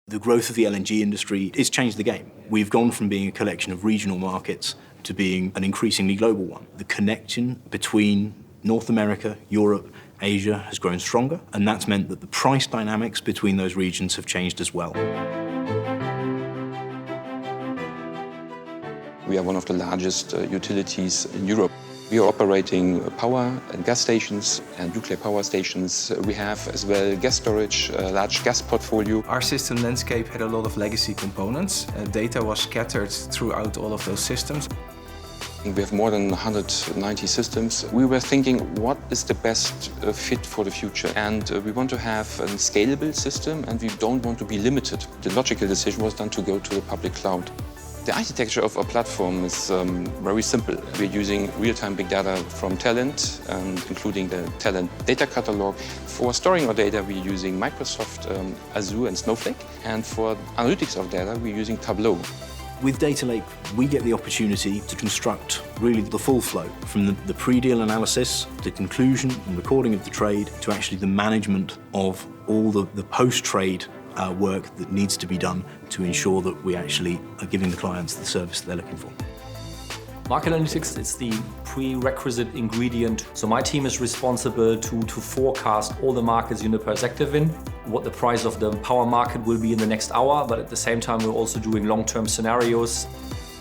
The growth of the LNG industry has changed the game. We've gone from being a collection of regional markets to being an increasingly global one. The connection between North America, Europe, Asia has grown stronger, and that's meant that the price dynamics between those regions have changed as well. We are one of the largest utilities in Europe. We are operating power and gas stations and nuclear power stations. We have as well gas storage, a large gas portfolio. Our system landscape had a lot of legacy components. Data was scattered throughout all of those systems. We have more than 190 systems. We were thinking, what is the best fit for the future? And we want to have a scalable system, and we don't want to be limited. The logical decision was then to go to the public cloud. The architecture of our platform is very simple. We're using real-time big data from Talend, including the Talend data catalog. For storing our data, we're using Microsoft Azure and Snowflake. And for analytics of data, we're using Tableau. With Data Lake, we get the opportunity to construct really the full flow, from the pre-deal analysis, the conclusion and recording of the trade, to actually the management of all the post-trade work that needs to be done to ensure that we actually are giving the clients the service that they're looking for. Market analytics is the prerequisite ingredient. So my team is responsible to forecast all the markets Uniper is active in, what the price of the power market will be in the next hour, but at the same time we're also doing long-term scenarios.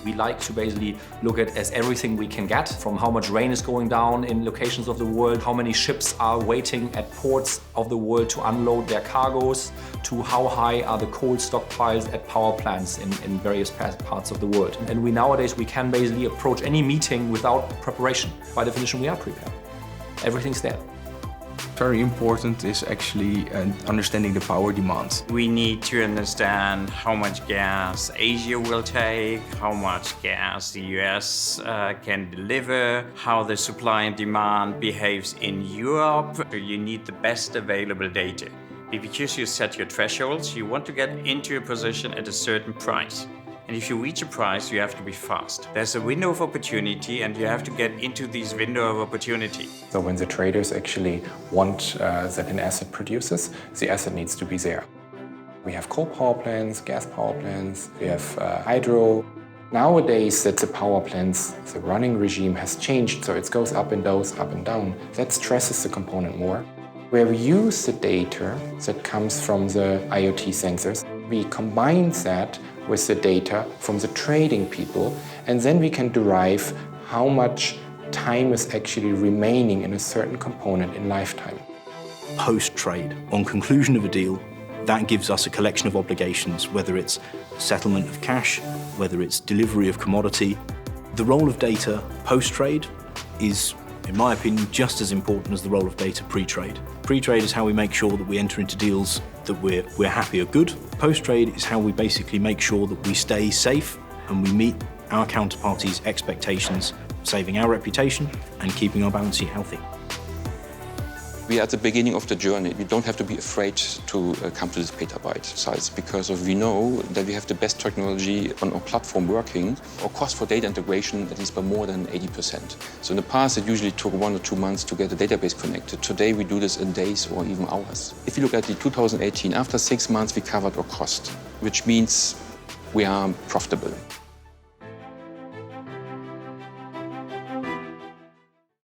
We like to basically look at as everything we can get, from how much rain is going down in locations of the world, how many ships are waiting at ports of the world to unload their cargoes, to how high are the coal stockpiles at power plants in various parts of the world. And nowadays we can basically approach any meeting without preparation. By definition, we are prepared. Everything's there. Very important is actually understanding the power demand. We need to understand how much gas Asia will take, how much gas the US can deliver, how the supply and demand behaves in Europe. You need the best available data. Because you set your thresholds, you want to get into a position at a certain price. And if you reach a price, you have to be fast. There's a window of opportunity, and you have to get into this window of opportunity. So when the traders actually want that an asset produces, the asset needs to be there. We have coal power plants, gas power plants, we have hydro. Nowadays, that the power plants, the running regime has changed, so it goes up and down. That stresses the component more. Where we use the data that comes from the IoT sensors, we combine that with the data from the trading people, and then we can derive how much time is actually remaining in a certain component in lifetime. Post-trade, on conclusion of a deal, that gives us a collection of obligations, whether it's settlement of cash, whether it's delivery of commodity. The role of data post-trade is, in my opinion, just as important as the role of data pre-trade. Pre-trade is how we make sure that we enter into deals that we're happy are good. Post-trade is how we basically make sure that we stay safe and we meet our counterparties' expectations, saving our reputation and keeping our balance sheet healthy. We are at the beginning of the journey. We don't have to be afraid to come to this petabyte size, because we know that we have the best technology on our platform working. Our cost for data integration is by more than 80%. So in the past, it usually took 1 or 2 months to get the database connected. Today, we do this in days or even hours. If you look at the 2018, after 6 months, we covered our cost, which means we are profitable.